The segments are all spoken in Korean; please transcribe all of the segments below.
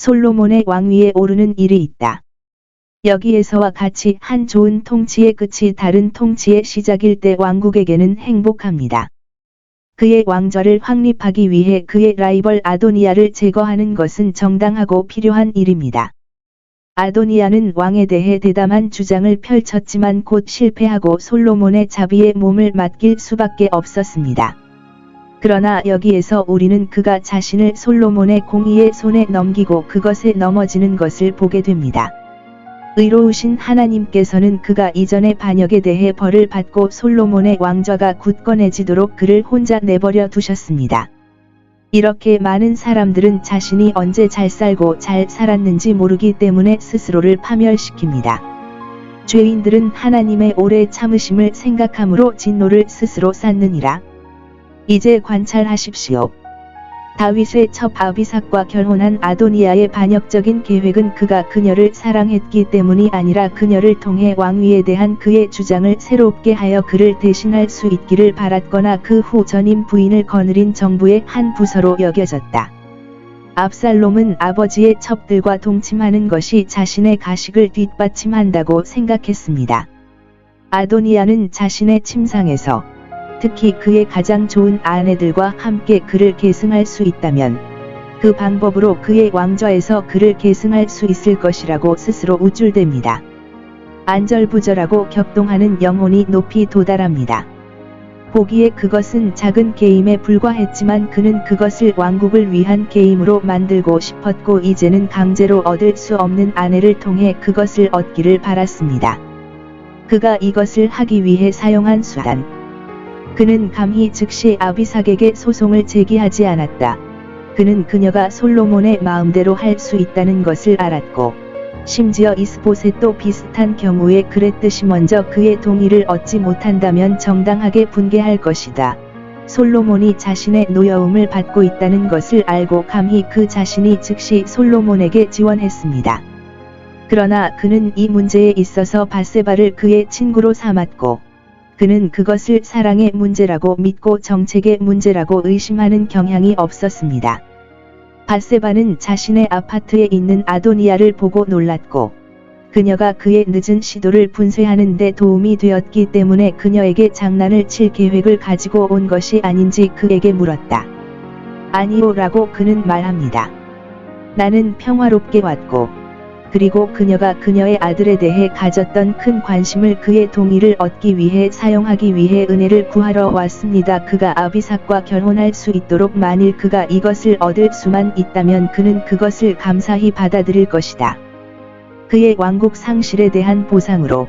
솔로몬의 왕위에 오르는 일이 있다. 여기에서와 같이 한 좋은 통치의 끝이 다른 통치의 시작일 때 왕국에게는 행복합니다. 그의 왕좌를 확립하기 위해 그의 라이벌 아도니아를 제거하는 것은 정당하고 필요한 일입니다. 아도니아는 왕에 대해 대담한 주장을 펼쳤지만 곧 실패하고 솔로몬의 자비에 몸을 맡길 수밖에 없었습니다. 그러나 여기에서 우리는 그가 자신을 솔로몬의 공의의 손에 넘기고 그것에 넘어지는 것을 보게 됩니다. 의로우신 하나님께서는 그가 이전의 반역에 대해 벌을 받고 솔로몬의 왕좌가 굳건해지도록 그를 혼자 내버려 두셨습니다. 이렇게 많은 사람들은 자신이 언제 잘 살고 잘 살았는지 모르기 때문에 스스로를 파멸시킵니다. 죄인들은 하나님의 오래 참으심을 생각함으로 진노를 스스로 쌓느니라. 이제 관찰하십시오. 다윗의 첩 아비삭과 결혼한 아도니아의 반역적인 계획은 그가 그녀를 사랑했기 때문이 아니라 그녀를 통해 왕위에 대한 그의 주장을 새롭게 하여 그를 대신할 수 있기를 바랐거나 그 후 전임 부인을 거느린 정부의 한 부서로 여겨졌다. 압살롬은 아버지의 첩들과 동침하는 것이 자신의 가식을 뒷받침한다고 생각했습니다. 아도니아는 자신의 침상에서 특히 그의 가장 좋은 아내들과 함께 그를 계승할 수 있다면 그 방법으로 그의 왕좌에서 그를 계승할 수 있을 것이라고 스스로 우쭐댑니다. 안절부절하고 격동하는 영혼이 높이 도달합니다. 보기에 그것은 작은 게임에 불과했지만 그는 그것을 왕국을 위한 게임으로 만들고 싶었고 이제는 강제로 얻을 수 없는 아내를 통해 그것을 얻기를 바랐습니다. 그가 이것을 하기 위해 사용한 수단. 그는 감히 즉시 아비삭에게 소송을 제기하지 않았다. 그는 그녀가 솔로몬의 마음대로 할 수 있다는 것을 알았고 심지어 이스보셋도 비슷한 경우에 그랬듯이 먼저 그의 동의를 얻지 못한다면 정당하게 분개할 것이다. 솔로몬이 자신의 노여움을 받고 있다는 것을 알고 감히 그 자신이 즉시 솔로몬에게 지원했습니다. 그러나 그는 이 문제에 있어서 밧세바를 그의 친구로 삼았고 그는 그것을 사랑의 문제라고 믿고 정책의 문제라고 의심하는 경향이 없었습니다. 밧세바는 자신의 아파트에 있는 아도니아를 보고 놀랐고 그녀가 그의 늦은 시도를 분쇄하는 데 도움이 되었기 때문에 그녀에게 장난을 칠 계획을 가지고 온 것이 아닌지 그에게 물었다. 아니요 라고 그는 말합니다. 나는 평화롭게 왔고 그리고 그녀가 그녀의 아들에 대해 가졌던 큰 관심을 그의 동의를 얻기 위해 사용하기 위해 은혜를 구하러 왔습니다. 그가 아비삭과 결혼할 수 있도록 만일 그가 이것을 얻을 수만 있다면 그는 그것을 감사히 받아들일 것이다. 그의 왕국 상실에 대한 보상으로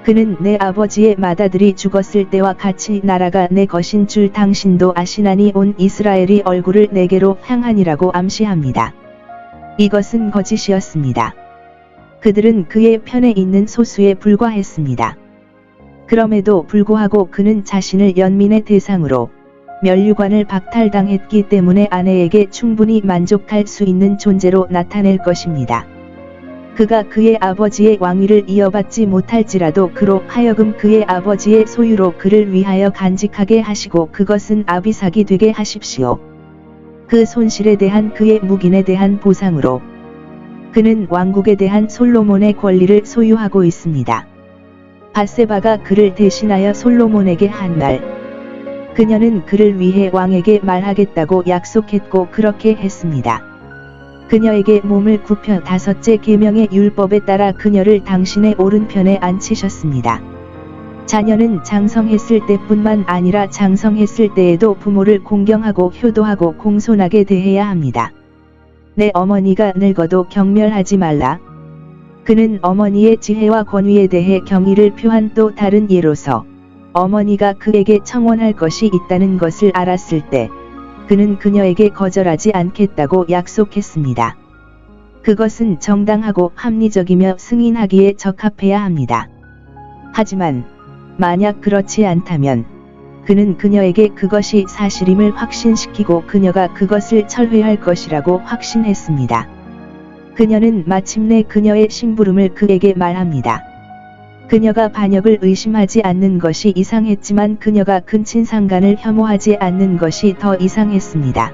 그는 내 아버지의 맏아들이 죽었을 때와 같이 나라가 내 것인 줄 당신도 아시나니 온 이스라엘이 얼굴을 내게로 향하니라고 암시합니다. 이것은 거짓이었습니다. 그들은 그의 편에 있는 소수에 불과했습니다. 그럼에도 불구하고 그는 자신을 연민의 대상으로 면류관을 박탈당했기 때문에 아내에게 충분히 만족할 수 있는 존재로 나타낼 것입니다. 그가 그의 아버지의 왕위를 이어받지 못할지라도 그로 하여금 그의 아버지의 소유로 그를 위하여 간직하게 하시고 그것은 아비삭이 되게 하십시오. 그 손실에 대한 그의 묵인에 대한 보상으로 그는 왕국에 대한 솔로몬의 권리를 소유하고 있습니다. 밧세바가 그를 대신하여 솔로몬에게 한 말. 그녀는 그를 위해 왕에게 말하겠다고 약속했고 그렇게 했습니다. 그녀에게 몸을 굽혀 5째 계명의 율법에 따라 그녀를 당신의 오른편에 앉히셨습니다. 자녀는 장성했을 때뿐만 아니라 장성했을 때에도 부모를 공경하고 효도하고 공손하게 대해야 합니다. 내 어머니가 늙어도 경멸하지 말라. 그는 어머니의 지혜와 권위에 대해 경의를 표한 또 다른 예로서 어머니가 그에게 청원할 것이 있다는 것을 알았을 때 그는 그녀에게 거절하지 않겠다고 약속했습니다. 그것은 정당하고 합리적이며 승인하기에 적합해야 합니다. 하지만 만약 그렇지 않다면 그는 그녀에게 그것이 사실임을 확신시키고 그녀가 그것을 철회할 것이라고 확신했습니다. 그녀는 마침내 그녀의 심부름을 그에게 말합니다. 그녀가 반역을 의심하지 않는 것이 이상했지만 그녀가 근친상간을 혐오하지 않는 것이 더 이상했습니다.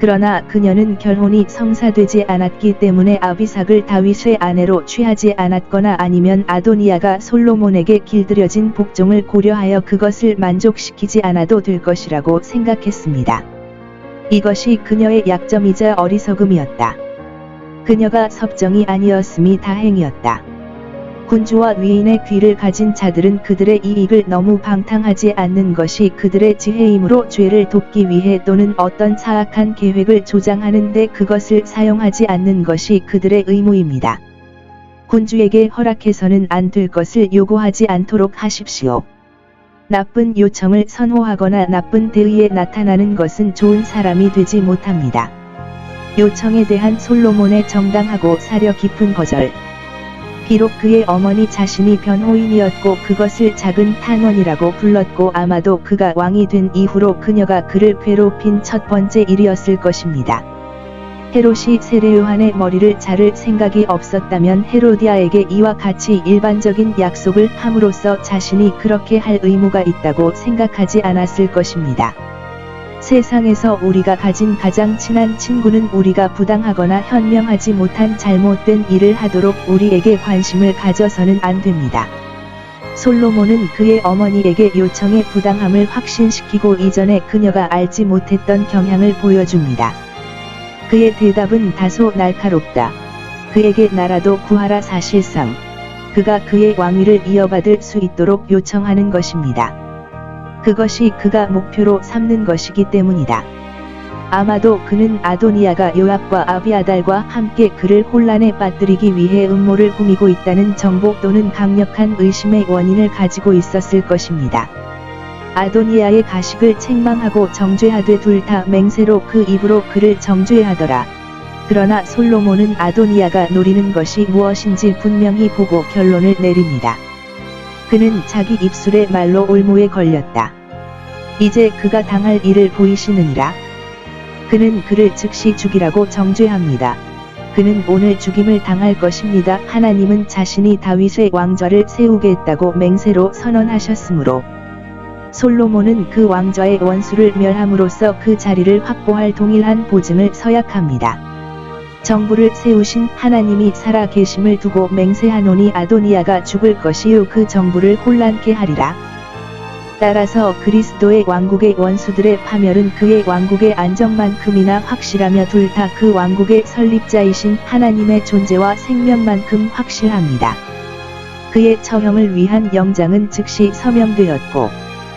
그러나 그녀는 결혼이 성사되지 않았기 때문에 아비삭을 다윗의 아내로 취하지 않았거나 아니면 아도니아가 솔로몬에게 길들여진 복종을 고려하여 그것을 만족시키지 않아도 될 것이라고 생각했습니다. 이것이 그녀의 약점이자 어리석음이었다. 그녀가 섭정이 아니었음이 다행이었다. 군주와 위인의 귀를 가진 자들은 그들의 이익을 너무 방탕하지 않는 것이 그들의 지혜이므로 죄를 돕기 위해 또는 어떤 사악한 계획을 조장하는 데 그것을 사용하지 않는 것이 그들의 의무입니다. 군주에게 허락해서는 안 될 것을 요구하지 않도록 하십시오. 나쁜 요청을 선호하거나 나쁜 대의에 나타나는 것은 좋은 사람이 되지 못합니다. 요청에 대한 솔로몬의 정당하고 사려 깊은 거절. 비록 그의 어머니 자신이 변호인이었고 그것을 작은 탄원이라고 불렀고 아마도 그가 왕이 된 이후로 그녀가 그를 괴롭힌 첫 번째 일이었을 것입니다. 헤롯이 세례 요한의 머리를 자를 생각이 없었다면 헤로디아에게 이와 같이 일반적인 약속을 함으로써 자신이 그렇게 할 의무가 있다고 생각하지 않았을 것입니다. 세상에서 우리가 가진 가장 친한 친구는 우리가 부당하거나 현명하지 못한 잘못된 일을 하도록 우리에게 관심을 가져서는 안 됩니다. 솔로몬은 그의 어머니에게 요청의 부당함을 확신시키고 이전에 그녀가 알지 못했던 경향을 보여줍니다. 그의 대답은 다소 날카롭다. 그에게 나라도 구하라. 사실상 그가 그의 왕위를 이어받을 수 있도록 요청하는 것입니다. 그것이 그가 목표로 삼는 것이기 때문이다. 아마도 그는 아도니아가 요압과 아비아달과 함께 그를 혼란에 빠뜨리기 위해 음모를 꾸미고 있다는 정보 또는 강력한 의심의 원인을 가지고 있었을 것입니다. 아도니아의 가식을 책망하고 정죄하되 둘 다 맹세로 그 입으로 그를 정죄하더라. 그러나 솔로몬은 아도니아가 노리는 것이 무엇인지 분명히 보고 결론을 내립니다. 그는 자기 입술의 말로 올무에 걸렸다. 이제 그가 당할 일을 보이시느니라. 그는 그를 즉시 죽이라고 정죄합니다. 그는 오늘 죽임을 당할 것입니다. 하나님은 자신이 다윗의 왕좌를 세우겠다고 맹세로 선언하셨으므로 솔로몬은 그 왕좌의 원수를 멸함으로써 그 자리를 확보할 동일한 보증을 서약합니다. 정부를 세우신 하나님이 살아 계심을 두고 맹세하노니 아도니아가 죽을 것이요 그 정부를 혼란케 하리라. 따라서 그리스도의 왕국의 원수들의 파멸은 그의 왕국의 안정만큼이나 확실하며 둘 다 그 왕국의 설립자이신 하나님의 존재와 생명만큼 확실합니다. 그의 처형을 위한 영장은 즉시 서명되었고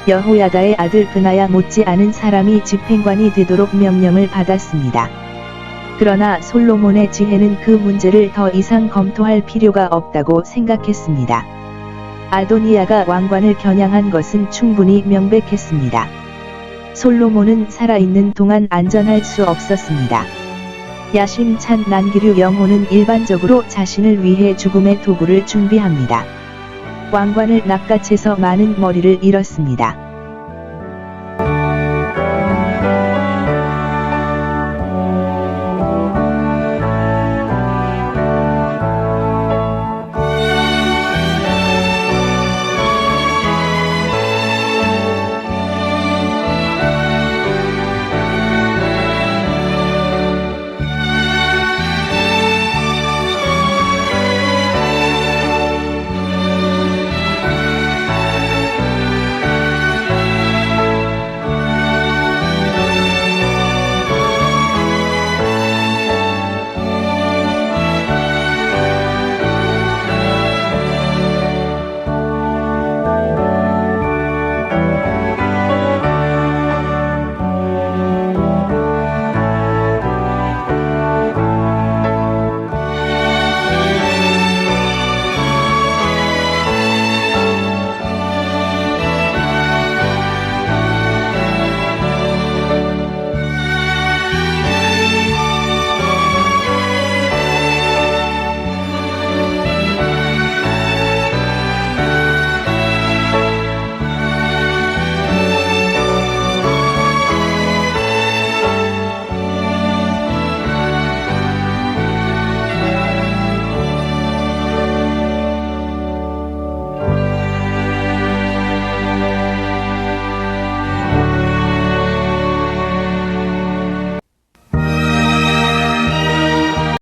여호야다의 아들 브나야 못지않은 사람이 집행관이 되도록 명령을 받았습니다. 그러나 솔로몬의 지혜는 그 문제를 더 이상 검토할 필요가 없다고 생각했습니다. 아도니아가 왕관을 겨냥한 것은 충분히 명백했습니다. 솔로몬은 살아있는 동안 안전할 수 없었습니다. 야심찬 난기류 영혼은 일반적으로 자신을 위해 죽음의 도구를 준비합니다. 왕관을 낚아채서 많은 머리를 잃었습니다.